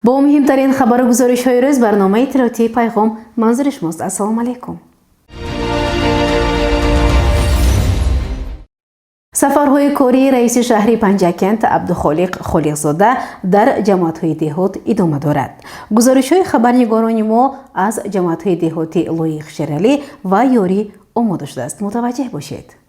با مهمترین خبر و گزارش های روز برنامه اطلاعاتی پیغام منظور شماست. السلام علیکم. سفرهای کاری رئیس شهری پنجکент عبدالخالق خالقزاده در جماعت‌های دهات ادامه دارد. گزارش‌های خبرنگاران ما از جماعت‌های دهاتی لایق شرالی و یاری آماده شده است. متوجه باشید.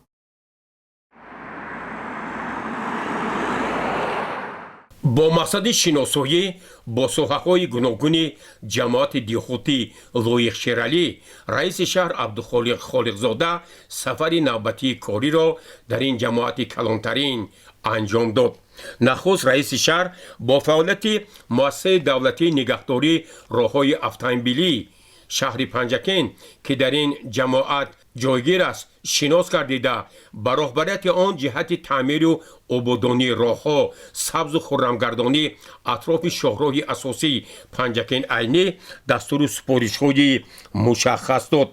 با مقصد شناسایی با ساحه‌های گوناگون جماعت دهاتی لایق شرالی، رئیس شهر عبدالخالق خالقزاده سفر نوبتی کاری را در این جماعت کلانترین انجام داد. نخست رئیس شهر با فعالیت مؤسسه دولتی نگهداری راه‌های اتومبیلی شهر پنجکent که در این جماعت جایگیر است شناس گردیده با راهبریت آن جهت تعمیر و آبادانی راه‌ها، سبز و خرمگردانی اطراف شاهراه اساسی پنجکent عینی دستور سپارش‌های مشخص داد.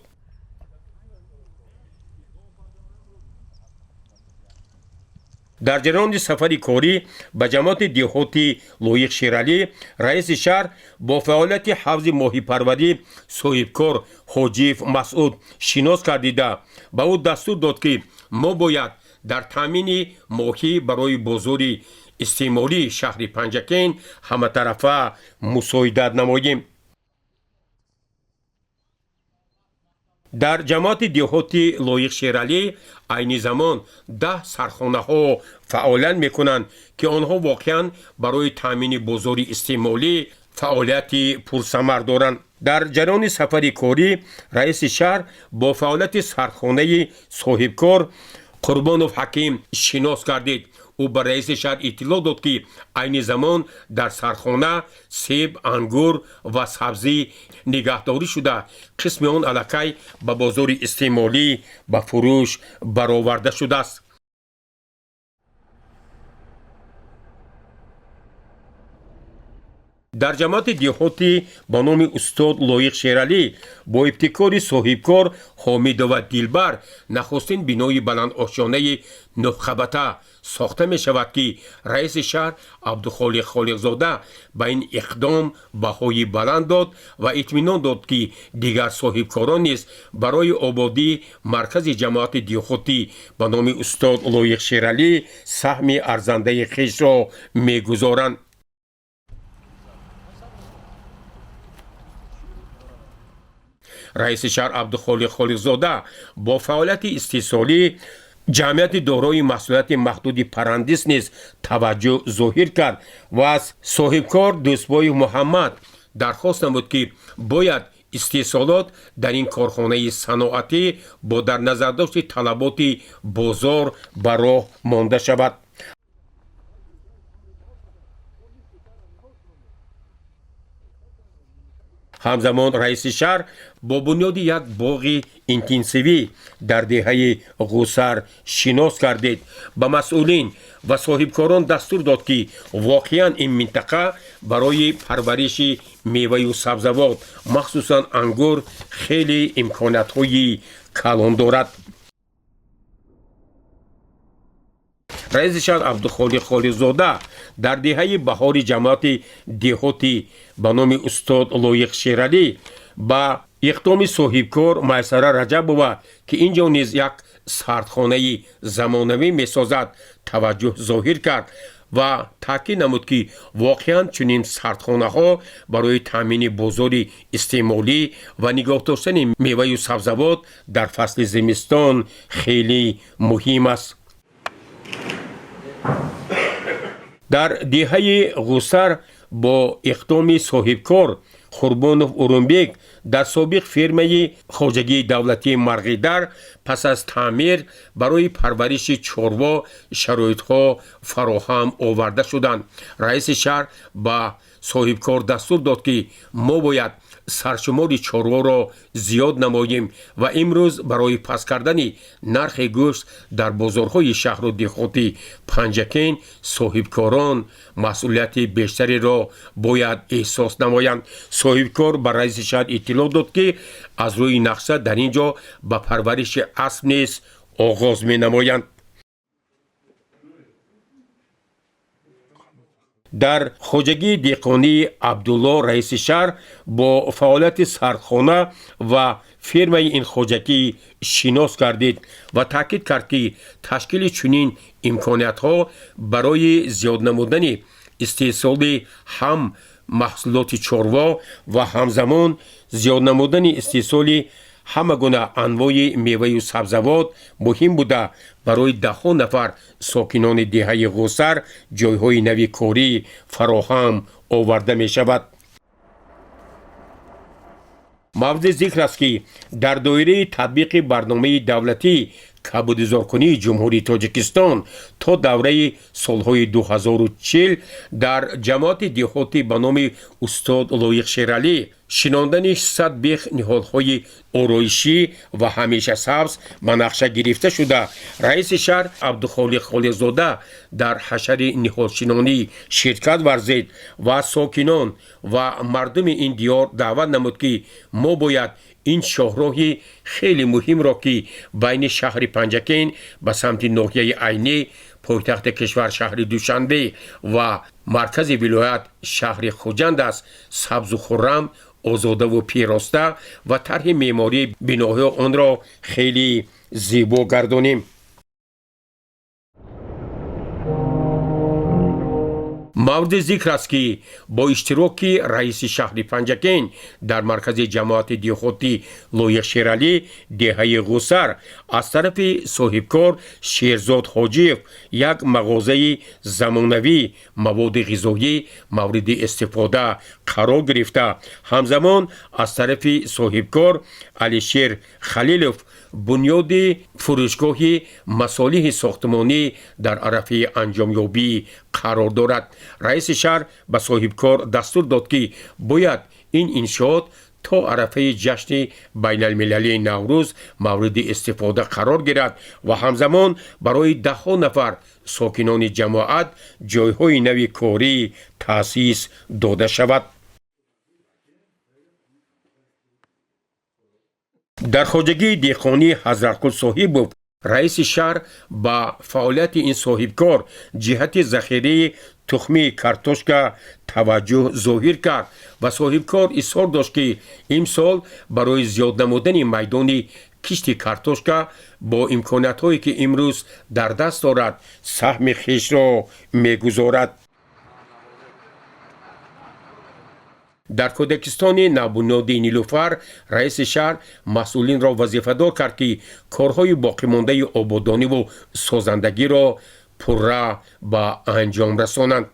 در جریان سفر کاری به جماعت دهاتی لایق شرالی، رئیس شهر با فعالیت حفظ ماهی پروری صاحبکار حاجیف مسعود شناس گردیده به او دستور داد که ما باید در تامین ماهی برای بازار استعمالی شهر پنجکent همه طرفه مساعدت نماییم. در جماعت دهاتی لایق شرالی عین زمان 10 سرخانه ها فعالیت میکنند که آنها واقعا برای تامین بازار استعمالی فعالیت پرثمر دارند. در جریان سفر کاری رئیس شهر با فعالیت سرخانه صاحبکار قربانوف حکیم شناس گردید. او به رئیس شهر اطلاع داد که عین زمان در سرخانه سیب، انگور و سبزی نگهداری شده، قسم آن الکی به بازار استعمالی به فروش برآورده شده است. در جماعت دهاتی با نام استاد لایق شرالی با ابتکار صاحبکار حامد و دلبر نخستین بینای بلند آشیانه نخبته ساخته می شود که رئیس شهر عبدالخالق خالقزاده به این اقدام بهای بلند داد و اطمینان داد که دیگر صاحبکاران نیز برای آبادی مرکز جماعت دهاتی به نام استاد لایق شرالی سهم ارزنده خویش را می گذارند. رئیس شهر عبدالخالق خالقزاده با فعالیت استحصالی جمعیت دارای مسئولیت محدود پرندیس نیز توجه ظاهر کرد و از صاحبکار دوستبای محمد درخواست نمود که باید استحصالات در این کارخانه صنعتی با در نظر داشت طلبات بازار به راه مانده شود. همزمان رئیس شهر با بنیاد یک باغ اینتنسیوی در دهه غوسر شناس گردید. به مسئولین و صاحبکاران دستور داد که واقعا این منطقه برای پرورش میوه و سبزوات مخصوصا انگور خیلی امکانات‌های کلان دارد. رئیس شهر عبدالخالق خالقزاده در دهه بهار جماعت دهاتی به نام استاد لایق شرالی با اقدام صاحبکار میسره رجب بود که اینجا نیز یک سردخانه زمانوی میسازد توجه ظاهر کرد و تاکید نمود که واقعا چنین سردخانه ها برای تامین بازار استعمالی و نگاه داشتن میوه و سبزوات در فصل زمستان خیلی مهم است. در دهه غوسر با اقدام صاحبکار قربانوف اورونبک در سابق فرمه خواجگی دولتی مرغیدر پس از تعمیر برای پرورش چاروا شرایطها فراهم آورده شدند. رئیس شهر با صاحبکار دستور داد که ما باید سرشمار چاروا را زیاد نماییم و امروز برای پس کردن نرخ گوشت در بازارهای شهر و دهاتی پنجکent صاحبکاران مسئولیت بیشتری را باید احساس نمایند. صاحبکار بر رئیس شهر اطلاع داد که از روی نقشه در اینجا به پرورش اسب نیز آغاز می نمایند. در خوجگی دیقانی عبدالله رئیس شهر با فعالیت سردخانه و фермаи ин хоҷагӣ шинос гардид ва таъкид кард ки ташкили чунин имкониятҳо барои зиёд намудани истеҳсоли ҳам маҳсулоти чорво ва ҳамзамон зиёд намудани истеҳсоли ҳама гуна анвои меваю сабзавот муҳим буда барои даҳҳо нафар сокинони деҳаи ғӯсар ҷойҳои нави корӣ фароҳам оварда мешавад. мавриди зикр аст ки дар доираи татбиқи барномаи давлатии кабудизоркунии ҷумҳурии тоҷикистон то давраи солҳои 2040 дар ҷамоати деҳотӣ ба номи устод лоиқ шералӣ шинондани 600 бех ниҳолҳои ороишӣ ва ҳамешасабз ба нақша гирифта шуда раиси шаҳр абдухолиқ холиқзода дар ҳашари ниҳолшинонӣ ширкат варзид ва сокинон ва мардуми ин диёр даъват намуд ки мо бояд ин шоҳроҳи хеле муҳимро ки байни шаҳри панҷакен ба самти ноҳияи айнӣ пойтахти кишвар шаҳри душанбе ва маркази вилоят шаҳри хуҷанд аст сабзу хуррам озодаву пироста ва тарҳи меъмории биноҳои онро хеле зебо гардонем. мавриди зикр аст ки бо иштироки раиси шаҳри панҷакен дар маркази ҷамоати деҳотӣ лоиқ шералӣ деҳаи ғӯсар аз тарафи соҳибкор шерзод ҳоҷиев як мағозаи замонавӣ маводи ғизоӣ мавриди истифода қарор гирифта ҳамзамон аз тарафи соҳибкор алишер халилов бунёди фурӯшгоҳи масолиҳи сохтмонӣ дар арафи анҷомёбӣ қарор дорад. раиси шаҳр ба соҳибкор дастур дод ки бояд ин иншоот то арафаи ҷашни байналмилалии наврӯз мавриди истифода қарор гирад ва ҳамзамон барои даҳҳо нафар сокинони ҷамоат ҷойҳои нави корӣ таъсис дода шавад. дар хоҷагии деҳқонии ҳазратқул соҳибов раиси шаҳр ба фаъолияти ин соҳибкор ҷиҳати захираи тухмии картошка таваҷҷӯҳ зоҳир кард ва соҳибкор изҳор дошт ки имсол барои зиёд намудани майдони кишти картошка бо имкониятҳое ки имрӯз дар даст дорад саҳми хешро мегузорад. дар кӯдакистони навбунёди нилуфар раиси шаҳр масъулинро вазифадор кард ки корҳои боқимондаи ободониву созандагиро пурра ба анҷом расонанд.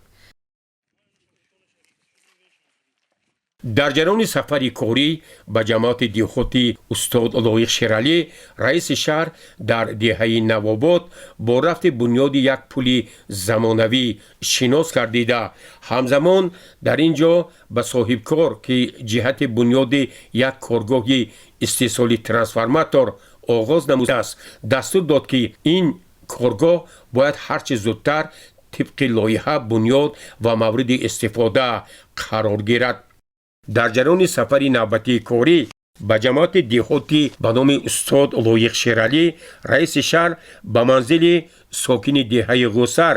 дар ҷараёни сафари корӣ ба ҷамоати деҳоти устод лоиқ шералӣ раиси шаҳр дар деҳаи навобод бо рафти бунёди як пули замонавӣ шинос гардида ҳамзамон дар ин ҷо ба соҳибкор ки ҷиҳати бунёди як коргоҳи истеҳсоли трансформатор оғоз намудааст дастур дод ки ин коргоҳ бояд ҳарчи зудтар тибқи лоиҳа бунёд ва мавриди истифода қарор гирад. дар ҷараёни сафари навбатии корӣ ба ҷамоати деҳотӣ ба номи устод лоиқ шералӣ раиси шаҳр ба манзили сокини деҳаи ғӯсар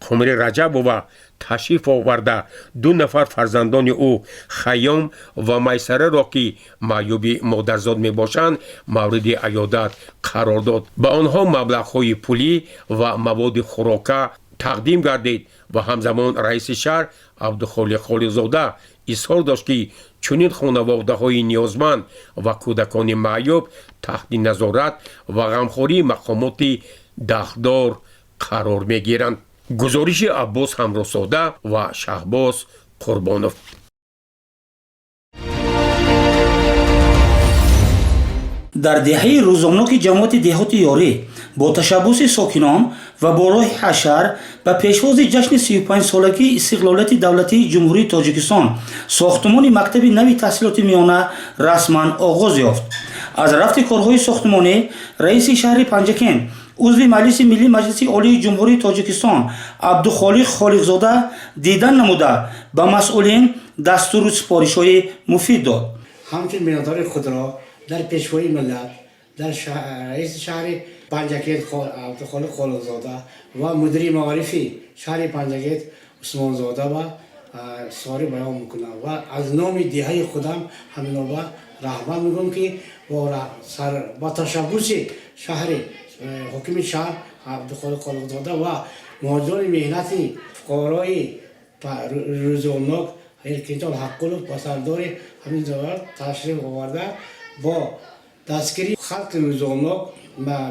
қумри раҷабова ташриф оварда ду нафар фарзандони ӯ хайём ва майсараро ки маъюби модарзод мебошанд мавриди аёдат қарор дод. ба онҳо маблағҳои пулӣ ва маводи хӯрока тақдим гардид ва ҳамзамон раиси шаҳр абдухолиқ холиқзода изҳор дошт ки чунин хонаводаҳои ниёзманд ва кӯдакони маъюб таҳти назорат ва ғамхории мақомоти дахдор қарор мегиранд. гузориши аббос ҳамросода ва шаҳбоз қурбонов. дар деҳаи рӯзоноки ҷамоати деҳоти ёрӣ бо ташаббуси сокинон ва бо роҳи ҳашар ба пешвози ҷашни 35-солагии истиқлолияти давлатии ҷумҳурии тоҷикистон сохтмони мактаби нави таҳсилоти миёна расман оғоз ёфт. аз рафти корҳои сохтмонӣ раиси шаҳри панҷакен узви маҷлиси миллии маҷлиси олии ҷумҳурии тоҷикистон абдухолиқ холиқзода дидан намуда ба масъулин дастуру сипоришҳои муфид дод. ҳамчун миннатдори худро дар пешвои миллат дар раиси шаҳри панҷакет абдухолиқ холиқзода ва мудири маорифи шаҳри панҷакет عثمان زاده و ساری بیان میکنم و از نام دیهای خودم همین با رحمت میگم که با تشبوس شهر حکومت شهر عبدالخالق خالقزاده و مهاجران مهنتی فقرای روزنامه ارکینجان حقلوف با سردار همین زوار تشریف آورده با دستگیری خلق روزنامه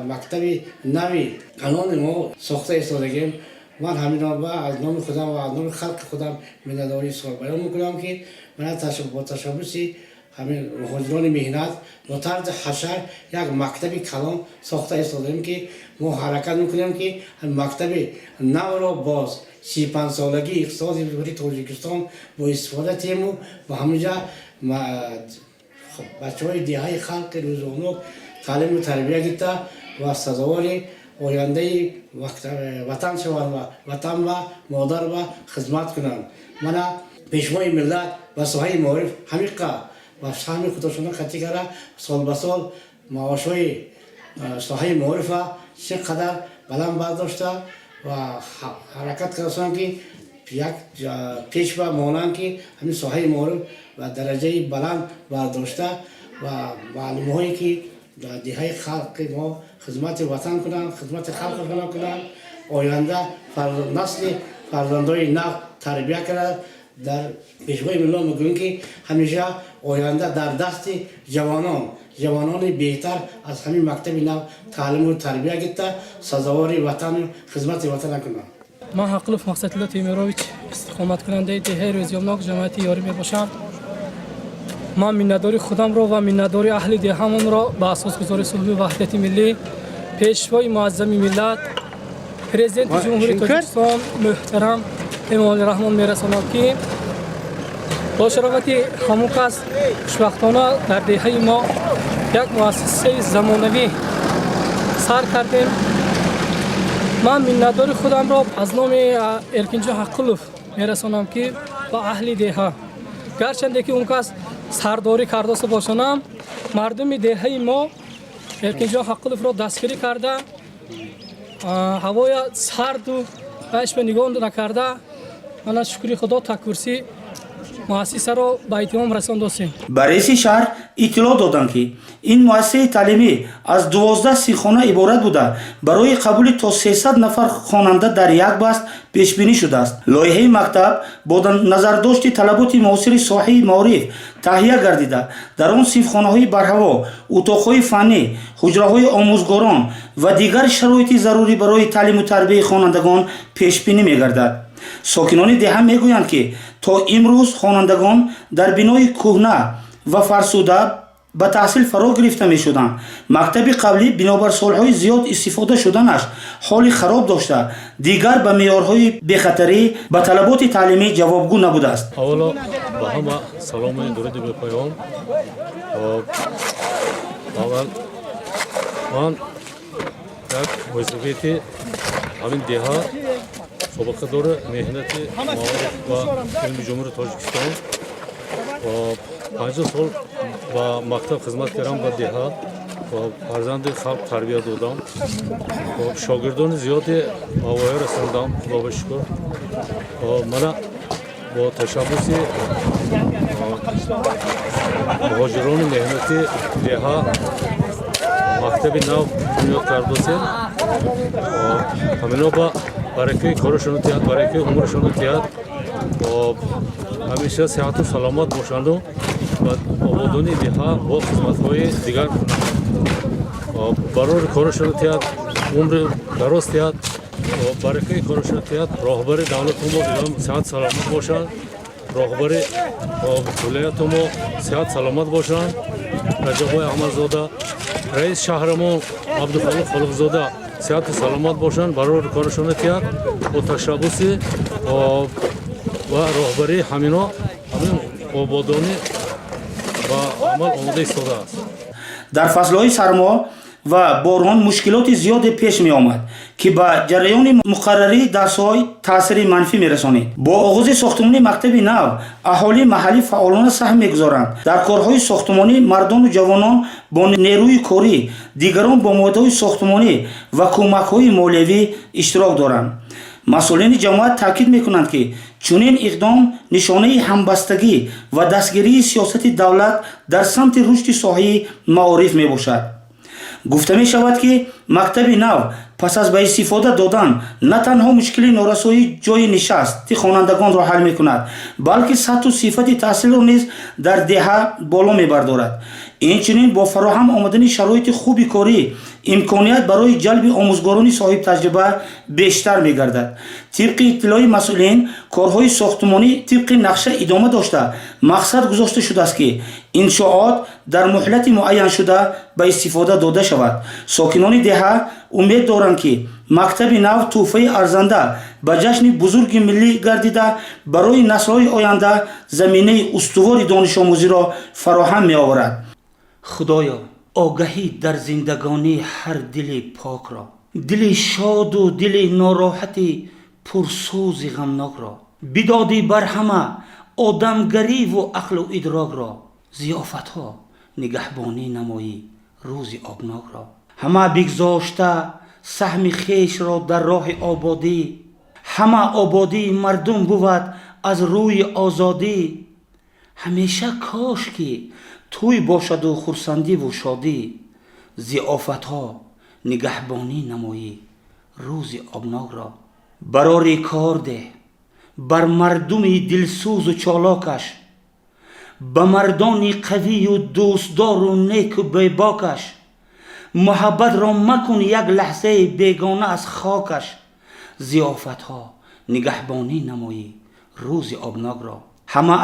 مکتب نوی قانون ما ساخته ایستادگیم. من همین با از نام خودم و از نام خلق خودم مینداری سوال بیان میکنم که من با تشبوسی همین مهاجران مهنت با طرز حشر یک مکتب کلان ساخته ایستادیم که ما حرکت میکنیم که مکتب نو را باز 35 سالگی اقتصاد جمهوری تاجیکستان با استفاده تیمو و همینجا بچهای دیهای خلق روزانه تعلیم و تربیت گیرده و سزاوار آینده وطن شوند و وطن و مادر و خدمت کنند. من پیشوای ملت و ساحه معارف همیقه و سهم خودشون خطی کرده سال به سال معاشهای ساحه معارف چقدر بلند برداشته و حرکت کردن که یک پیش به مانند که همین ساحه معارف و درجه بلند برداشته و معلومه هایی که دیهای خلق ما خدمت وطن کنند، خدمت خلق کنند، آینده نسل فرزندای نو تربیت کرد. در پیشوای ملت میگوییم که همیشه آینده در دست جوانان بهتر از همین مکتب نو تعلیم و تربیت گرفته سزاوار وطن خدمت وطن کنند. من حقلوف مقصد الله تیمیروویچ استقامت کننده دیهای روزیامناک جمعیت یاری میباشم. من مینداری خودم را و مینداری اهل دیهامون را به اساس گذاری صلح و وحدت ملی پیشوای معظم ملت پرزیدنت جمهوری تاجیکستان محترم امامعلی رحمان میرسانم که با شرافت همون کس خوشبختانه در دیهای ما یک مؤسسه زمانوی سر کردیم. من مینداری خودم را از نام ارکینجان حقلوف میرسانم که با اهل دیها گرچنده که اون کس سرداری کرده باشم مردم دیهای ما ارکینجان حقلوف را دستگیری کرده هوای سرد و بهش به نگاه نکرده. من شکری خدا تکورسی مؤسسه را به اتمام رساندیم. با رئیس شهر اطلاع دادند که این مؤسسه تعلیمی از 12 سیخانه عبارت بوده برای قبول تا 300 نفر خواننده در یک بست پیش بینی شده است. لایحه مکتب با نظرداشت طلبات معاصر ساحه معارف تهیه گردیده در آن صنفخانه‌های برهوا، اتاق‌های فنی، حجره‌های آموزگاران و دیگر شرایط ضروری برای تعلیم و تربیت خوانندگان پیش بینی می‌گردد. ساکنان دیه میگویند که تا امروز خوانندگان در بینای کهنه و فرسوده به تحصیل فرا گرفته می شدند. مکتب قبلی بنابر سالهای زیاد استفاده شدنش حال خراب داشته، دیگر به معیارهای بخطری به طلبات تعلیمی جوابگو نبوده است. اولا با همه سلام درود به پیام. اول من یک وظیفه همین دیه سابقه داره مهنت معارف و علم جمهوری تاجیکستان و 50 سال با مکتب خدمت کردم با دیها و فرزند خلق تربیت دادم و شاگردان زیادی آوای رساندم خدا به شکر. من با تشبوس مهاجران مهنتی دیها مکتب نو بنیاد کردیم. همینا با برای کارشون تیاد، برای عمرشون تیاد و همیشه صحت و سلامت باشند و آبادانی دیها با خدمت‌های دیگر کنند. برای کارشون تیاد عمر دراز تیاد و برای کارشون تیاد راهبر دولت ما دیدم صحت سلامت باشند، راهبر ولایت ما صحت سلامت باشند. رجب احمدزاده رئیس شهر ما عبدالخالق خالقزاده صحت و سلامت باشند، برای کارشون تیاد و تشبوس و راهبری همینا همین آبادانی و عمل آماده ایستاده است. در فصلهای سرما و باران مشکلات زیاد پیش می آمد که به جریان مقرری درس‌های تاثیر منفی می رسانید. با آغاز ساختمان مکتب نو اهالی محلی فعالانه سهم می‌گذارند. در کارهای ساختمانی مردان و جوانان با نیروی کاری، دیگران با موادهای ساختمانی و کمک‌های مالیوی اشتراک دارند. масъулини ҷамоат таъкид мекунанд ки чунин иқдом нишонаи ҳамбастагӣ ва дастгирии сиёсати давлат дар самти рушди соҳаи маориф мебошад. гуфта мешавад ки мактаби нав пас аз ба истифода додан на танҳо мушкили норасоии ҷои нишасти хонандагонро ҳал мекунад, балки сатҳу сифати таҳсилро низ дар деҳа боло мебардорад. инчунин бо фароҳам омадани шароити хуби корӣ имконият барои ҷалби омӯзгорони соҳибтаҷриба бештар мегардад. тибқи иттилои масъулин, корҳои сохтмонӣ тибқи нақша идома дошта, мақсад гузошта шудааст ки иншоот дар муҳлати муайян шуда ба истифода дода шавад. сокинони деҳа умед доранд ки мактаби нав тӯҳфаи арзанда ба ҷашни бузурги миллӣ гардида барои наслҳои оянда заминаи устувори донишомӯзиро фароҳам меоварад. худоё, огаҳӣ дар зиндагонии ҳар дили покро, дили шоду дили нороҳати пурсӯзи ғамнокро бидодӣ бар ҳама одамгариву ақлу идрокро. зиёфатҳо нигаҳбонӣ намоӣ рӯзи обнокро. ҳама бигзошта саҳми хешро дар роҳи ободӣ. ҳама ободии мардум бувад аз рӯи озодӣ. ҳамеша кош ки тӯй бошаду хурсандиву шодӣ. зиёфатҳо нигаҳбонӣ намоӣ рӯзи обнокро. барори кор деҳ бар мардуми дилсӯзу чолокаш, ба мардони қавию дӯстдору неку бебокаш. муҳаббатро макун як лаҳзаи бегона аз хокаш. зиёфатҳо нигаҳбонӣ намоӣ рӯзи обнокро. ҳама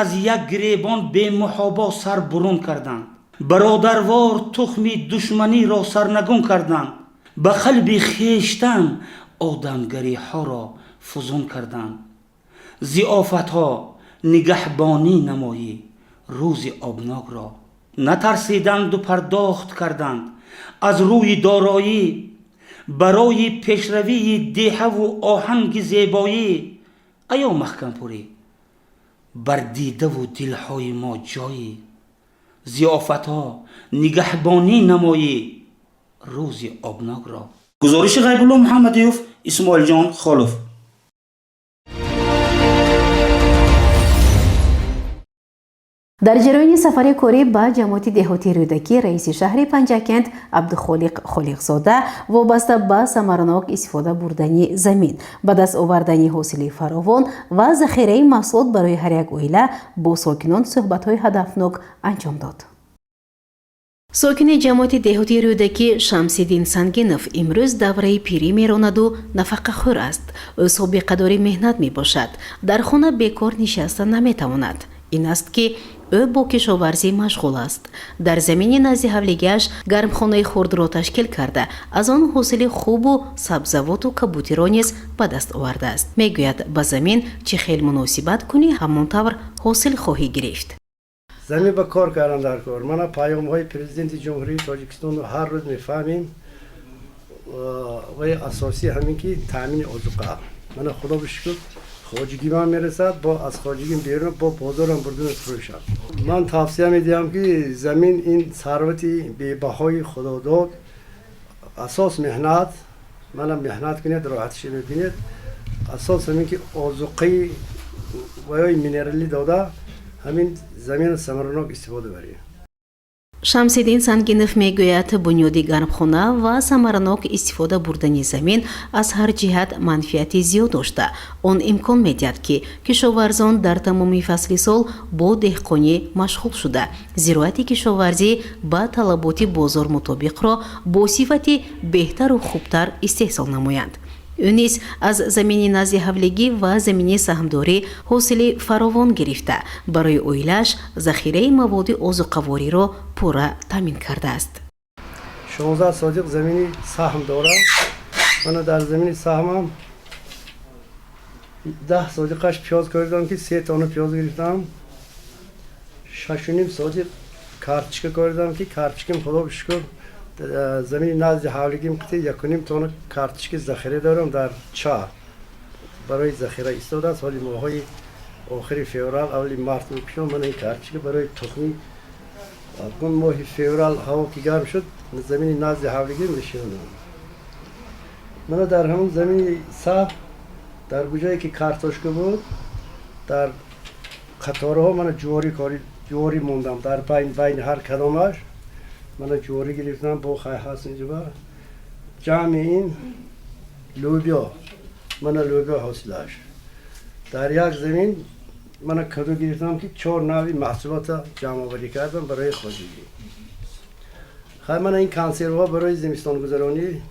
аз як гиребон бемуҳобо сар бурун карданд. бародарвор тухми душманиро сарнагун карданд. ба қалби хештан одамгариҳоро фузун карданд. зиёфатҳо нигаҳбонӣ намоӣ рӯзи обнокро. натарсиданду пардохт карданд аз рӯи дороӣ. барои пешравии деҳаву оҳанги зебоӣ. аё маҳкампурӣ, бар дидаву дилҳои мо ҷоӣ. зиёфатҳо нигаҳбонӣ намоӣ рӯзи обнокро. гузориши ғайбулло муҳаммадиёв, исмоилҷон холов. дар ҷараёни сафари корӣ ба ҷамоати деҳотии рӯдакӣ раиси шаҳри панҷакент абдухолиқ холиқзода вобаста ба самаранок истифода бурдани замин ба даст овардани ҳосили фаровон ва захираи маҳсулот барои ҳар як оила бо сокинон суҳбатҳои ҳадафнок анҷом дод. сокини ҷамоати деҳотии рӯдакӣ шамсиддин сангинов имрӯз давраи пирӣ меронаду нафақахӯр аст. ӯ собиқадори меҳнат мебошад, дар хона бекор нишаста наметавонад. ин аст ки ӯ бо кишоварзӣ машғул аст. дар замини назди ҳавлигиаш гармхонаи хурдро ташкил карда аз он ҳосили хубу сабзавоту кабутиро низ ба даст овардааст. мегӯяд ба замин чӣ хел муносибат кунӣ ҳамон тавр ҳосил хоҳӣ гирифт. замин ба кор кардан дар кор. мана паёмҳои президенти ҷумҳурии тоҷикистонро ҳар рӯз мефаҳмем. ваи асосӣ ҳамин ки таъмини озуқа. мана худо бишукр хоҷигӣ ман мерасад, бо аз хоҷигим берун бо бозорам бурда мефурӯшам. ман тавсия медиҳам ки замин ин сарвати бебаҳои худодод, асос меҳнат, манам меҳнат кунед, роҳатиша мебинед. асос ҳамин ки озуқаи ваёи минералӣ дода ҳамин замин самаранок истифода барем. шамсиддин сангинов мегӯяд бунёди гармхона ва самаранок истифода бурдани замин аз ҳар ҷиҳат манфиати зиёд дошта, он имкон медиҳад ки кишоварзон дар тамоми фасли сол бо деҳқонӣ машғул шуда зироати кишоварзӣ ба талаботи бозор мутобиқро бо сифати беҳтару хубтар истеҳсол намоянд. ӯ низ аз замини назди ҳавлигӣ ва замини саҳмдорӣ ҳосили фаровон гирифта барои оилааш захираи маводи озуқавориро пурра таъмин кардааст. 16 содиқ замини саҳм дорам. мана дар замини саҳмам 10 содиқаш пиёз коридам ки 3 тона пиёз гирифтам. 6.5 содиқ картишка коридам ки картишкам худо бишукр замини назди ҳавлигим қити 1.5 тона картишки захира дорам дар ча барои захира истода. соли моҳҳои охири феврал аввали март пишом мана ин картишка барои тухмӣ кун моҳи феврал ҳаво ки гарм шуд замини назди ҳавлигим нишонам. من در همون زمین صف در گوجایی که کارتوشکا بود در قطارها من جوری موندم در بین هر کدامش من جوری گرفتم با خیلی هست اینجا جمع این لوبیا من لوبیا حاصلش در یک زمین من کدو گرفتم که 4 نوعی محصولات جمع آوری کردم برای خواجگی. خیلی من این کنسروا برای زمستان گذرانی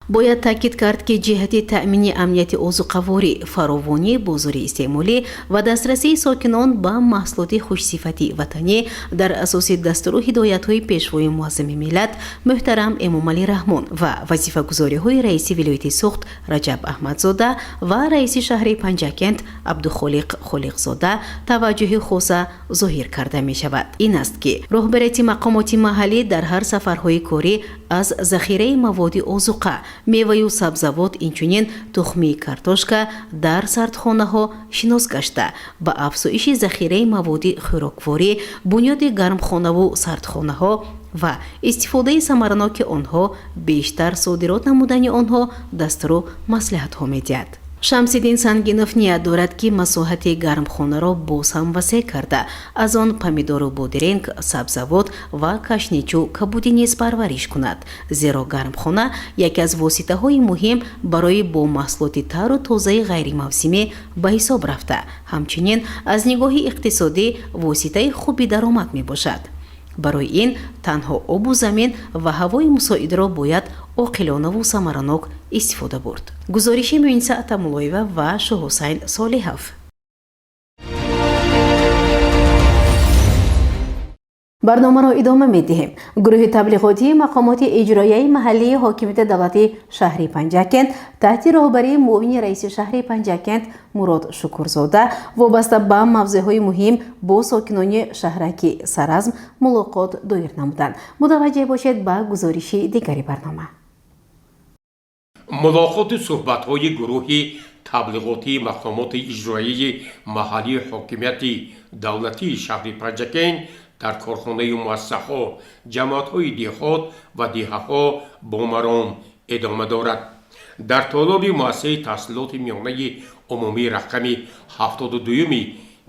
باید تاکید کرد که جهت تأمین امنیت اوزوقواری، فراوانی بازار استعمالی و دسترسی ساکنان به محصولات خوشصفتی وطنی در اساس دستور و هدایت‌های پیشوای معظم ملت محترم امامعلی رحمان و وظیفه‌گذاری‌های رئیس ولایت سوخت رجب احمدزاده و رئیس شهر پنجاکند عبدالخالق خالقزاده توجه خاص ظاهر کرده می شود. این است که رهبریت مقامات محلی در هر سفرهای کاری از ذخیره مواد اوزوقه، میوه و سبزوات اینچنین تخمی کارتوشکا در سردخانه‌ها شناس گشته با افزایش ذخیره مواد خوراکواری، بنیاد گرمخانه و سردخانه‌ها و استفاده ثمرناک آنها بیشتر صادرات نمودن آنها دستور و مصلحت‌ها می‌دهد. شمس‌الدین سنگینوف نیت دارد که مساحت گرمخانه را باز هم وسیع کرده از آن پمیدور و بادرنگ، سبزوات و کشنیچو کبودی نیز پرورش کند، زیرا گرمخانه یکی از واسطه‌های مهم برای با محصولات تر و تازه غیر موسمی به حساب رفته، همچنین از نگاه اقتصادی واسطه خوبی درآمد می باشد. برای این تنها آب و زمین و هوای مساعد را باید عاقلانه و ثمرناک استفاده برد. گزارش مهندس اتمولایوه و شاه حسین صالحов. برنامه را ادامه می دهیم. گروه تبلیغاتی مقامات اجرایی محلی حاکمیت دولتی شهر پنجاکند تحت رهبری معاون رئیس شهر پنجاکند مراد شکرزاده وابسته به موضوعهای مهم با ساکنان شهرک سرازم ملاقات دایر نمودند. متوجه باشید به گزارش دیگری برنامه. ملاقات صحبت‌های گروه تبلیغاتی مقامات اجرایی محلی حاکمیت دولتی شهر پنجاکند در کارخانه مؤسسه‌ها، جماعت‌های دهات و دهه‌ها با مرام ادامه دارد. در تالار مؤسسه تحصیلات میانه عمومی رقم 72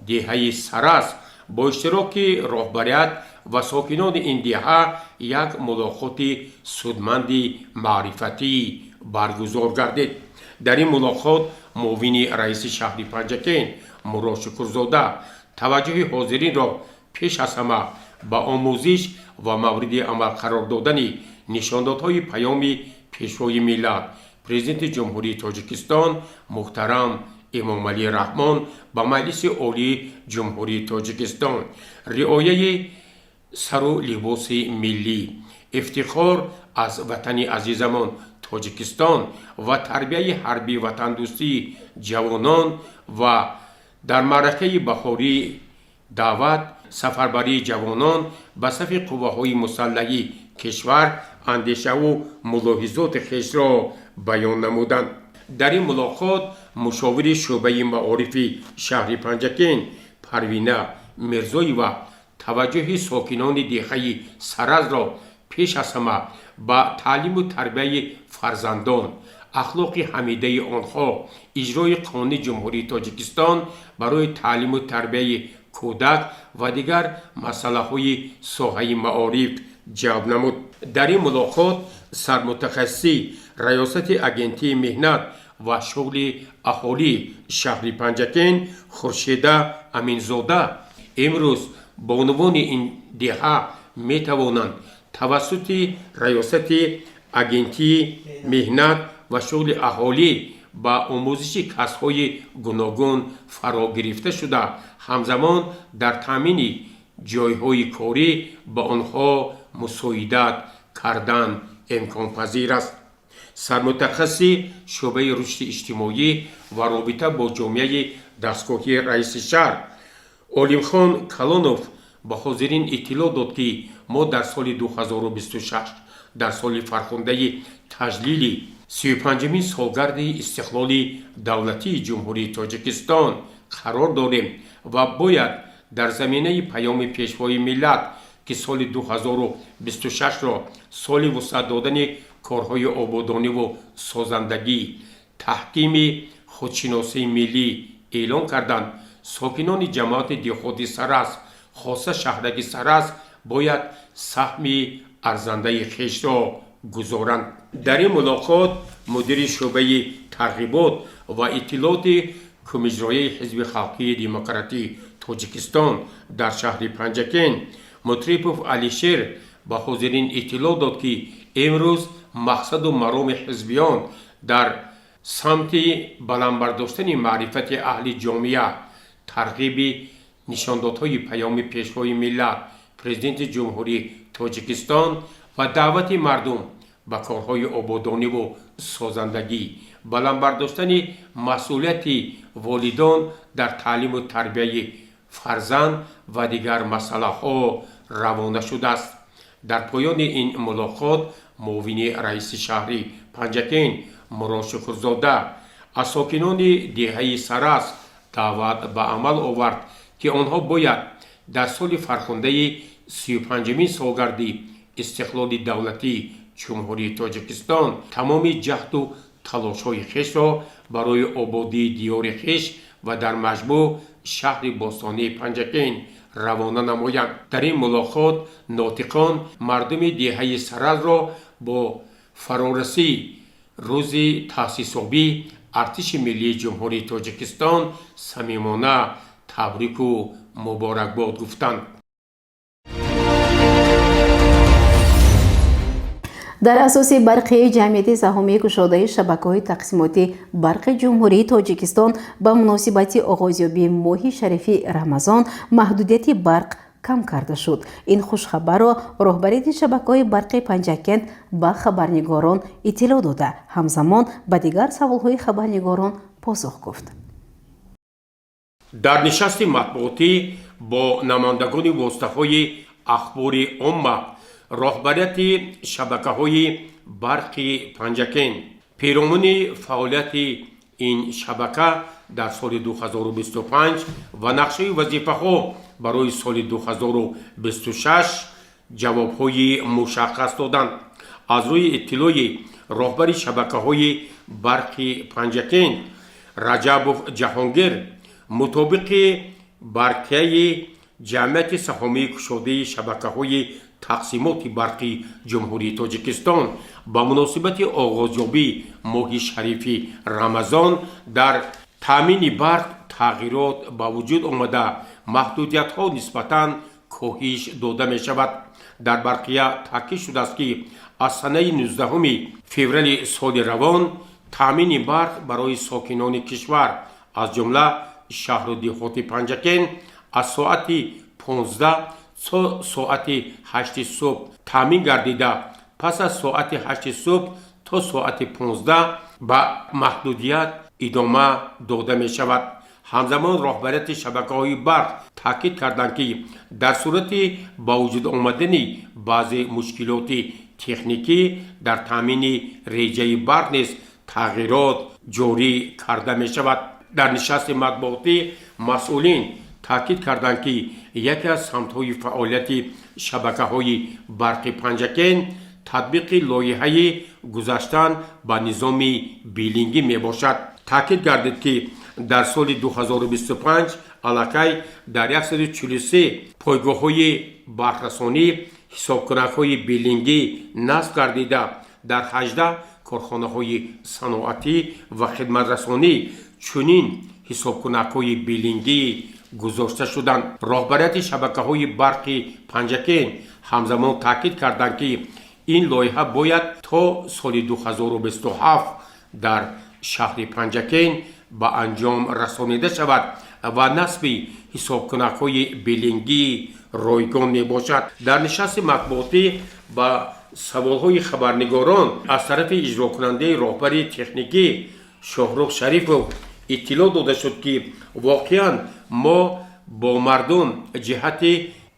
دهه سرز با اشتراک رهبریت و ساکنان این دهه یک ملاقات سودمند معرفتی برگزار گردید. در این ملاقات معاون رئیس شهر پنجاکند مراد شکرزاده توجه حاضرین را پیش از همه با آموزش و مورد عمل قرار دادن نشاندادهای پیام پیشوای ملت پرزیدنت جمهوری تاجیکستان محترم امامعلی رحمان با مجلس عالی جمهوری تاجیکستان، رعایت سر و لباس ملی، افتخار از وطن عزیزمان تاجیکستان و تربیت حربی وطن دوستی جوانان و در معرکه بهاری دعوت سفربری جوانان به صف قواهای مسلحه کشور اندیشه و ملاحظات خویش را بیان نمودند. در این ملاقات مشاور شعبه معارف شهر پنجاکند پروینه میرزایی و توجه ساکنان دهه سرز را پیش از همه با تعلیم و تربیت فرزندان، اخلاق حمیده آنها، اجرای قانون جمهوری تاجیکستان برای تعلیم و تربیت کودک و دیگر مسائل ساحه معارف جلب نمود. در این ملاقات سرمتخصص ریاست اگنتی مهنت و شغل اهالی شهر پنجاکند خورشیده امینزاده امروز با عنوان این دهه می توانند توسط ریاست اگنتی مهنت و شغل اهالی با آموزش کسب‌های گوناگون فرا گرفته شده همزمان در تامین جایهای کاری با آنها مساعدت کردن امکان پذیر است. سرمتخصص شعبه رشد اجتماعی و رابطه با جامعه دستگاهی رئیس شهر علیم خان کلانوف با حاضرین اطلاع داد که ما در سال 2026 در سال فرخنده تجلیل 35مین سالگرد استقلال دولتی جمهوری تاجیکستان قرار داریم و باید در زمینه پیام پیشوای ملت که سال 2026 را سال وسعت دادن کارهای آبادانی و سازندگی تحکیم خودشناسی ملی اعلان کردند. ساکنان جماعت دهاتی سرس خاصه شهرک سرس باید سهم ارزنده خویش را گذارند. در این ملاقات مدیر شعبه ترغیبات و اطلاعات کمیسیون حزب خلقی دموکراتی تاجیکستان در شهر پنجکن مطربوف علیشیر با حاضرین اطلاع داد که امروز مقصد و مرام حزبیان در سمت بلندبرداشتن معرفت اهل جامعه ترغیب نشاندادهای پیام پیشوای ملت پرزیدنت جمهوری تاجیکستان و دعوت مردم به کارهای آبادانی و سازندگی بلندبرداشتن مسئولیت والدان در تعلیم و تربیت فرزند و دیگر مسئله ها روانه شده است. در پایان این ملاقات معاون رئیس شهری پنجکن مراد شکرزاده از ساکنان دهه سرس دعوت به عمل آورد که آنها باید در سال فرخنده 35مین سالگرد استقلال دولتی جمهوری تاجیکستان تمام جهد و تلاش‌های خویش را برای آبادی دیار خویش و در مجموع شهر باستانی پنجکن روانه نمایند. در این ملاقات ناطقان مردم دهه سرس را با فرارسی روز تأسیسیابی ارتش ملی جمهوری تاجیکستان صمیمانه تبریک و مبارکباد گفتند. در اساس برقی جمعیت سهامی گشاده شبکه‌های تقسیمات برق جمهوری تاجیکستان به مناسبت آغازیابی ماه شریف رمضان محدودیت برق کم کرده شد. این خوش خبر را رهبری شبکه‌های برق پنجکن به خبرنگاران اطلاع داده همزمان به دیگر سوال‌های خبرنگاران پاسخ گفت. در نشست مطبوعاتی با نمایندگان واسطه‌های اخبار عامه رهبریت شبکه‌های برق پنجکن پیرامون فعالیت این شبکه در سال 2025 و نقشه وظیفه‌ها برای سال 2026 جواب‌های مشخص دادند. از روی اطلاع رهبر شبکه‌های برق پنجکن رجبوف جهانگیر مطابق برقیه جمعیت سهامی گشاده شبکه‌های تقسیمات برقی جمهوری تاجیکستان با مناسبت آغازیابی ماه شریف رمضان در تامین برق تغییرات با وجود آمده محدودیت ها نسبتاً کاهش داده می شود. در برقیه تاکید شده است که از سنه 19 فوریه سال روان تامین برق برای ساکنان کشور از جمله شهر و دهات پنجکن از ساعت 15 تا ساعت 8 صبح تامین گردیده پس از ساعت 8 صبح تا ساعت 15 به محدودیت ادامه داده می شود. همزمان رهبریت شبکه‌های برق تاکید کردند که در صورت با وجود آمدن بعضی مشکلات تکنیکی در تامین رژه برق نیز تغییرات جاری کرده می شود. در نشست مطبوعاتی مسئولین تاکید کردند که یکی از سمت‌های فعالیت شبکه‌های برق پنجکن تطبیق لایحه گذاشتن به نظام بیلینگی می باشد. تاکید گردید که در سال 2025 علاقه در 143 پایگاه‌های برقرسانی حسابکنک‌های بیلینگی نصب گردیده در 18 کارخانه‌های صنعتی و خدمترسانی چنین حسابکنک‌های بیلینگی گذاشته شدند. رهبریت شبکه‌های برق پنجکن همزمان تاکید کردند که این لایحه باید تا سال 2027 در شهر پنجکن به انجام رسانیده شود و نصب حسابکنک‌های بیلینگی رایگان می باشد. در نشست مطبوعاتی با سوال‌های خبرنگاران از طرف اجرا کننده رهبری تکنیکی شاهرخ شریفوف اطلاع داده شد که واقعاً ما با مردم جهت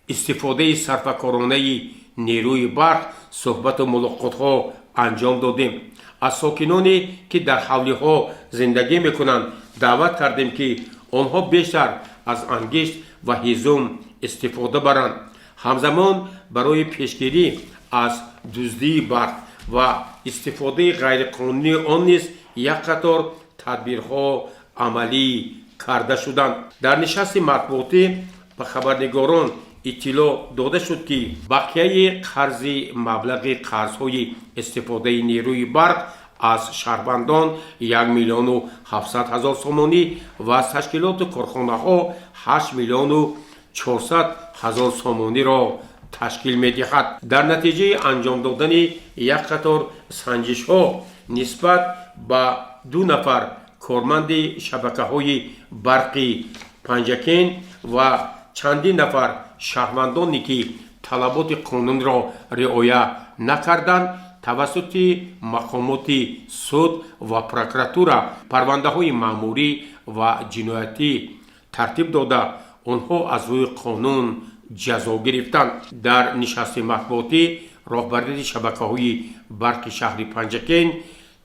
استفاده صرفه‌کارانه نیروی برق صحبت و ملاقات‌ها انجام دادیم. از ساکنانی که در حولی‌ها زندگی می‌کنند دعوت کردیم که آنها بیشتر از انگشت و هیزم استفاده برند. همزمان برای پیشگیری از دزدی برق و استفاده غیرقانونی آن نیز یک قطار تدبیرها عملی کرده شدند. در نشست مطبوعاتی به خبرنگاران اطلاع داده شد که بقیه قرض مبلغ قرضهای استفاده نیروی برق از شهروندان 1,700,000 سومانی و از تشکیلات کارخانه ها 8,400,000 سومانی را تشکیل می دهد. در نتیجه انجام دادن یک قطار سنجش ها نسبت به 2 نفر کارمند شبکه های برقی پنجکین و چندین نفر شهروندانی که طلبات قانون را رعایت نکردند توسط مقامات سود و پروکراتورا پرونده های مأموری و جنایتی ترتیب داده آنها از روی قانون جزا گرفتند. در نشست مطبوعاتی راهبردار شبکه های برق شهر پنجکین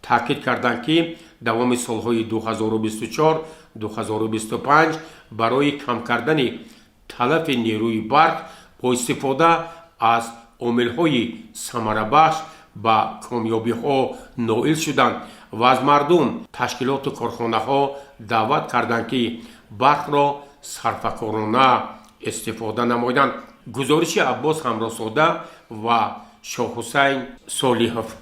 تاکید کردند که دوام سالهای 2024-2025 برای کم کردن تلف نیروی برق با استفاده از عامل‌های ثمره‌بخش با کامیابی‌ها نائل شدند و از مردم تشکیلات و کارخانه‌ها دعوت کردند که برق را صرفه‌کارانه استفاده نمایند. گزارش عباس همراساده و شاه حسین صالحов.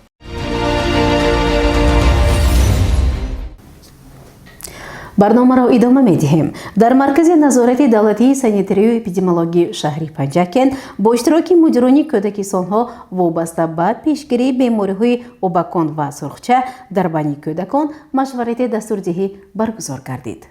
барномаро идома медиҳем. Дар маркази назорати давлатии санитарию эпидемиологии шаҳри Панҷакен бо иштироки мудирони кӯдаки сонҳо вобаста ба пешгирии бемориҳои обакон ва сурхча дар байни кӯдакон машварати дастурдиҳӣ баргузор гардид.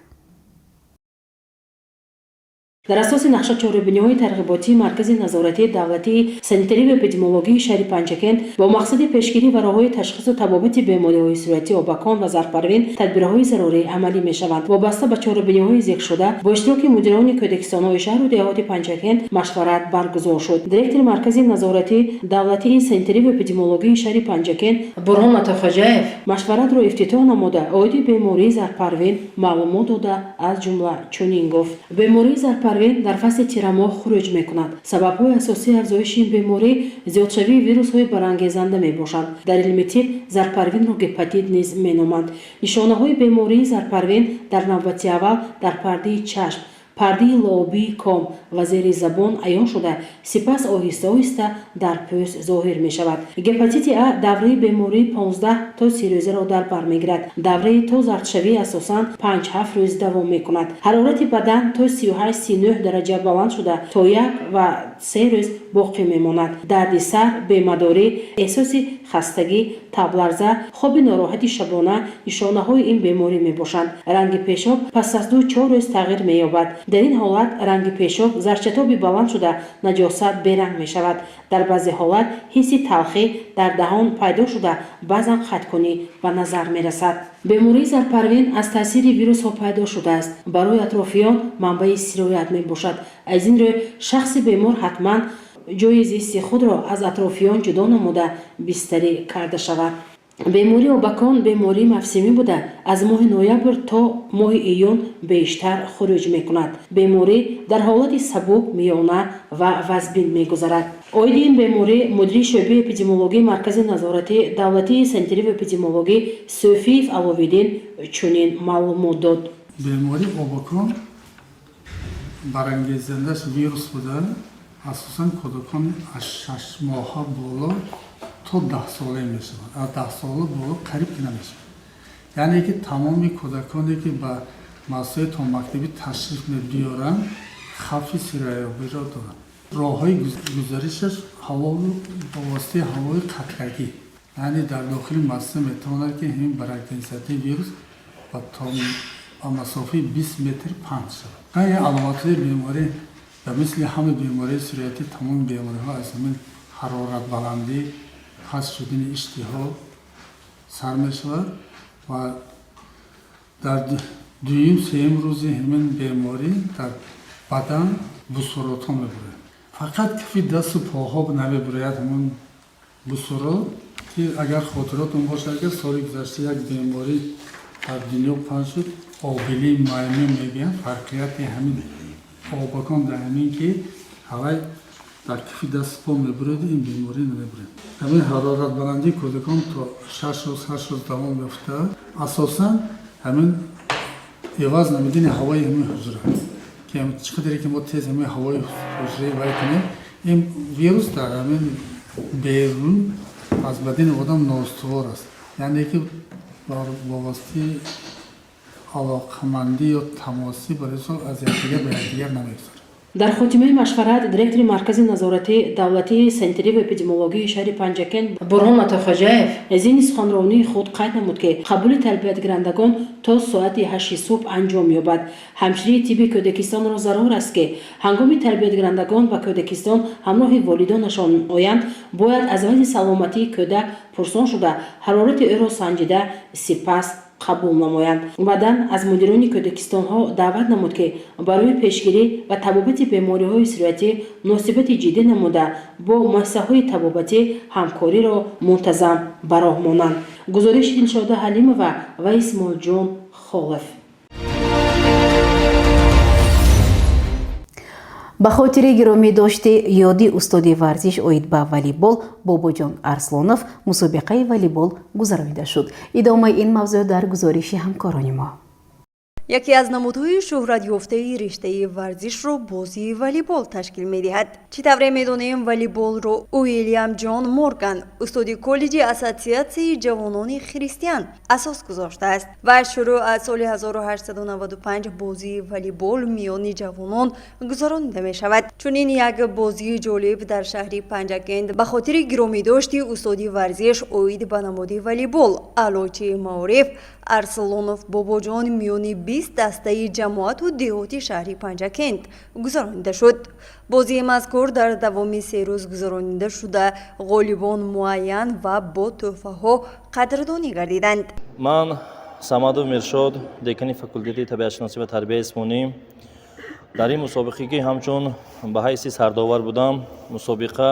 дар асоси нақша чорабиниҳои тарғиботии маркази назоратии давлатии санитарию эпидемиологии шаҳри Панҷакен бо мақсади пешгирӣ ва роҳҳои ташхису табобати бемориҳои суръати обакон ва зарпарвин тадбирҳои зарурӣ амалӣ мешаванд. вобаста ба чорабиниҳои зикршуда бо иштироки мудирони кӯдакисонҳои шаҳру деҳоти Панҷакен машварат баргузор шуд. директори маркази назоратии давлатии санитарию эпидемиологии шаҳри Панҷакен Бурҳон Атофаҷаев машваратро ифтитоҳ намуда оиди бемории зарпарвин маълумот дода аз ҷумла чунин гуфт: бемории зарпарвин дар фасли тирамоҳ хуруҷ мекунад. сабабҳои асосии афзоиши ин беморӣ зиёдшавии вирусҳои барангезанда мебошанд. дар илми тиб зарпарвинро гепатит низ меноманд. нишонаҳои бемории зарпарвин дар навбати аввал дар пардии чашм, пардии лообии ком ва зери забон аён шуда сипас оҳиста оҳиста дар пӯст зоҳир мешавад. гепатити А давраи бемории 15 то 30 рӯзаро дар бар мегирад. давраи то зардшавӣ асосан 5-7 рӯз давом мекунад. ҳарорати бадан то 38-39 дараҷа баланд шуда то 1 ва 3 рӯз боқӣ мемонад. дарди сар, бемадорӣ, эҳсоси хастагӣ, табларза, хоби нороҳати шабона нишонаҳои ин беморӣ мебошанд. ранги пешоб пас аз 2-4 рӯз тағйир меёбад. дар ин ҳолат ранги пешоб зарчатоби баланд шуда наҷосат беранг мешавад. дар баъзе ҳолат ҳисси талхӣ дар таҳон пайдо шуда баъзан қаткунӣ ба назар мерасад. бемории зарпарвин аз таъсири вирусҳо пайдо шудааст. барои атрофиён манбаи сироят мебошад. аз ин рӯ шахси бемор ҳатман ҷои зисти худро аз атрофиён ҷудо намуда бистарӣ карда шавад. бемории обакон бемории мавсимӣ буда аз моҳи ноябр то моҳи июн бештар хуруҷ мекунад. беморӣ дар ҳолати сабук, миёна ва вазбин мегузарад. оиди ин беморӣ мудири шӯъбаи эпидемиологии маркази назорати давлатии санитарию эпидемиологӣ Суфиев Аловиддин чунин маълумот дод: бемории обакон барангезандаш вирус буда асосан кӯдакони аз 6 моҳа боло то 10 сола мешавад. аз 10 сола боло қариб ки намешавад. яъне ки тамоми кӯдаконе ки ба масои то мактаби ташриф мебиёранд хавфи сироёбиро доранд. роҳҳои гузаришаш бо воситаи ҳавои қатрагӣ, яъне дар дохили масса метавонад ки ҳамин барангезандаи вирус ба масофаи 20 метр паҳн шавад. ин аломатҳои беморӣ ба мисли ҳамаи бемории сироятӣ тамоми бемориҳо аз ҳамин ҳароратбаландӣ, ҳаст шудани иштиҳо сар мешавад ва дар дуюм сеюм рӯзи ҳамин беморӣ дар бадан бусуротҳо мебурад. фақат кафи дасту поҳо намебурад ҳамин бусурот, ки агар хотиротон бошад, агар соли гузашта як беморӣ дар дунё паҳн шуд, обилии маймун мегӯянд. фарқияти ҳамин обакон дар ҳамин ки ҳавай در کف دست پا میبرید این بیماری نمیبرید. همین حرارت بلندی کودکان تا 6 روز دوام یافته اساسا همین عوض نمیدین هوای همین حضور که چقدری که ما تیز همین هوای حضوری وای کنیم این ویروس در همین بیرون از بدن آدم نااستوار است، یعنی که وابسته علاقمندی یا تماسی برای از یکدیگر به یکدیگر نمیگذاره. در خاتمه مشورت دیرکتور مرکز نظارتی دولتی سنتری و اپیدمیولوژی شهر پنجکند برهان عطاخجاєв از این سخنرانی خود قید نمود که قبول تربیت گرندگان تا ساعت 8 صبح انجام یابد. همچنین تیبی کودکستان را ضرور است که هنگام تربیت گرندگان و کودکستان همراه والدانشان آیند باید از وضع سلامتی کودک پرسان شده حرارت او را سنجیده سپس قبول نمایند. بعداً از مدیران کودکستان ها دعوت نمود که برای پیشگیری و تبابت بیماری های سرطانی مناسبت جدی نموده با مؤسسه های تبابتی همکاری را منتظم براه مانند. گزارش دلشاده حلیم و اسماعیل جان خالف. ба хотири гиромӣ дошти ёди устоди варзиш оид ба волейбол бобоҷон арслонов мусобиқаи волейбол гузаронида шуд. идомаи ин мавзӯъ дар гузориши ҳамкорони мо. یکی از نمودهای شهرت یافته رشته ورزش رو بازی والیبال تشکیل می‌دهد. چطور می‌دانیم والیبال رو ویلیام جان مورگان استاد کالج اساسیاسیون جوانان خریستیان اساس گذاشته است و شروع از سال 1895 بازی والیبال میان جوانان گذرانیده می‌شود. چون این یک بازی جالب در شهر پنجکند به خاطر گرامی داشتی استاد ورزش اوید به نماد والیبال علاوه معروف ارسلانوف باباجان میانی 20 دسته جماعت و دهاتی شهری پنجکند گذرانیده شد. بازی مذکور در دوام 3 روز گذرانیده شده غالبان معین و با تحفه ها قدردانی گردیدند. من самадов мершод декани факултети табиатшиносӣ ва тарбияи исмонӣ дар ин мусобиқа ки ҳамчун ба ҳайси сардовар будам мусобиқа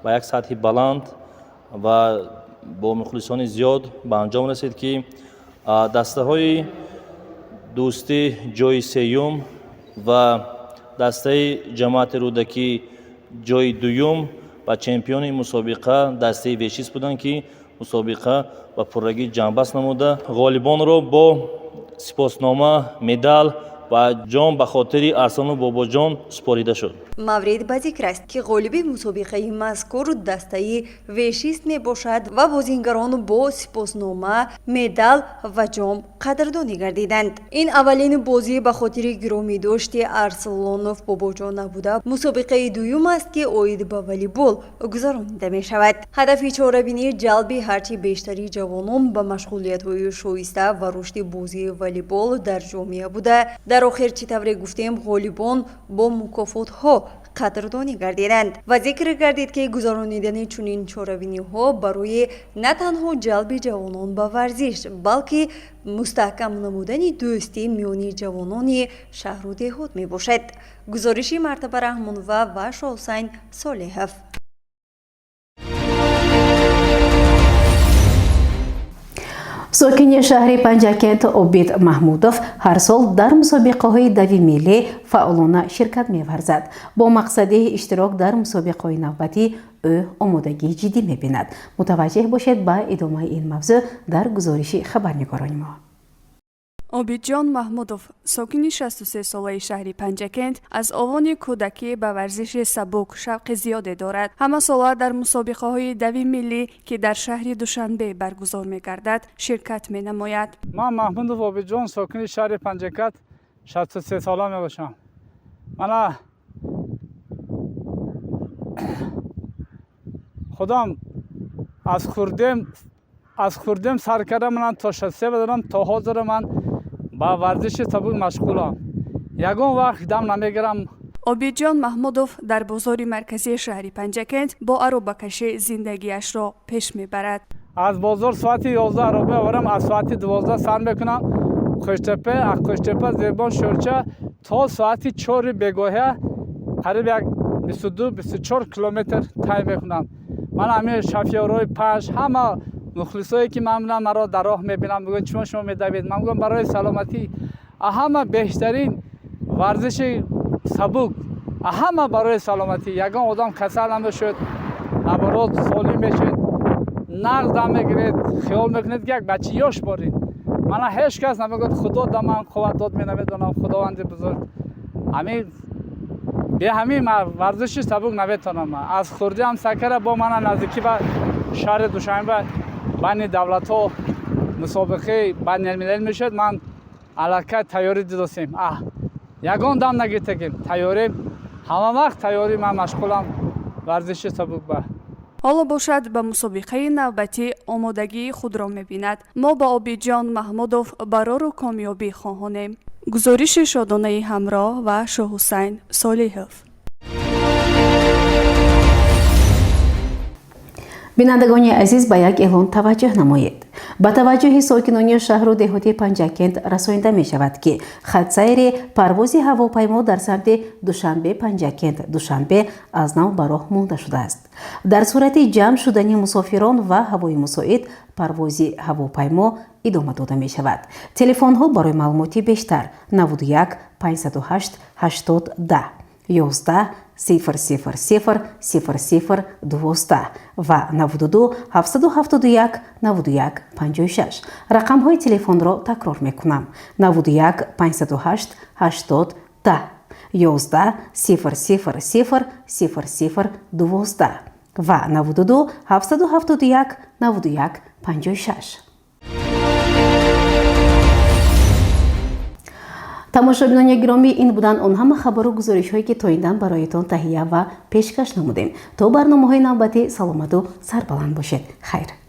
ба як сатҳи баланд ва бо мухлисони зиёд ба анҷом расид ки дастаҳои дӯстӣ ҷойи сеюм ва дастаи ҷамоати рӯдакӣ ҷойи дуюм ва чемпиони мусобиқа дастаи вешис буданд ки мусобиқа ба пуррагӣ ҷамъбаст намуда ғолибонро бо сипоснома медал و جام به خاطر ارسلان باباجان سپاریده شد. مورد به ذکر است که غالب مسابقه مذکور دسته ویشیست می باشد و بازیگران با سپاسنامه، مدال و جام قدردانی گردیدند. این اولین بازی به خاطر گرامی داشتی ارسلانوف باباجان نبوده مسابقه دوم است که عاید به والیبال گذرانیده می شود. هدف چاره‌بینی جلب هرچی بیشتری جوانان به مشغولیت‌های شایسته و رشد بازی والیبال در جامعه بوده. در آخر چطور گفتیم غالبان با مکافات‌ها قدردانی گردیدند و ذکر گردید که گذرانیدن چنین چاره‌بینی‌ها برای نه تنها جلب جوانان به ورزش بلکه مستحکم نمودن دوستی میان جوانان شهر و دهات می باشد. گزارشی مرتبه رحمانوه و شالسین صالحов. ساکن شهر پنجکند عبید محمودов هر سال در مسابقه‌های دوی ملی فعالانه شرکت می‌ورزد. با مقصد اشتراک در مسابقه‌های نوبتی او آمادگی جدی می‌بیند. متوجه باشید با ادامه این موضوع در گزارش خبرنگاران ما. عبیدجان محمودов ساکن 63 ساله شهر پنجکند از آوان کودکی به ورزش سبک شوق زیادی دارد. همه ساله در مسابقه های دوی ملی که در شهر دوشنبه برگزار می گردد شرکت می نماید. من محمودov عبیدجان ساکن شهر پنجکند 63 ساله می باشم. من خودم از خوردم سر کردم من تا 63 بدارم تا حاضر من با ورزش سبک مشغولم. یگان وقت دم نمیگیرم. عبیدجان محمودov در بازار مرکزی شهر پنجکند با عربه‌کشی زندگیش را پیش میبرد. از بازار ساعت 11 عربه آورم، از ساعت 12 سر میکنم خوشتپه، از خوشتپه زیبان شورچه تا ساعت 4 بگاهه قریب 22-24 کیلومتر طی میکنم. من همه شفیارای پنج همه مخلصایی که معمولا مرا در راه میبینم میگن چون شما میدوید، من میگم برای سلامتی همه بهترین ورزش سبک ҳама барои саломатӣ. Ягон одам касал намешуд, наоборот солим мешуд, нағз намегиред, хиёл мекунед ки як бачаи ёш боред. мана ҳеҷ кас намегӯяд худо да ман қувват дод, мен намедонам, худованди бузург. ҳамин варзиши сабук наметавонам. аз хурдиам сакара бо мана наздикӣ ба шаҳри Душанбе байни давлатҳо мусобиқаи байналмилалӣ мешуд. ман аллакай тайёрӣ дидостем. ягон дам нагиртагем, тайёрем, ҳама вақт тайёрӣ. ман машғулам варзиши сабукба. ҳоло бошад ба мусобиқаи навбатӣ омодагии худро мебинад. мо ба Обидҷон Маҳмудов барору комёбӣ хоҳонем. гузориши шодонаи ҳамроҳ ва Шоҳусайн Солиҳов. бинандагони азиз, ба як эълон таваҷҷӯҳ намоед. ба таваҷҷӯҳи сокинони шаҳру деҳоти Панҷакент расонида мешавад ки хатсайри парвози ҳавопаймо дар самти Душанбе Панҷакент Душанбе аз нав ба роҳ монда шудааст. дар сурати ҷамъ шудани мусофирон ва ҳавои мусоид парвози ҳавопаймо идома дода мешавад. телефонҳо барои маълумоти бештар 91 508 80 10 11 000 00 ва 92 771 91 56. рақамҳои телефонро такрор мекунам. 91 508 80 10 11 000 00 ва 92 771 91 56. тамошобинони гиромӣ, ин буданд он ҳама хабару гузоришҳое ки то ин дам бароятон таҳия ва пешкаш намудем. то барномаҳои навбатӣ саломату сарбаланд бошед. хайр.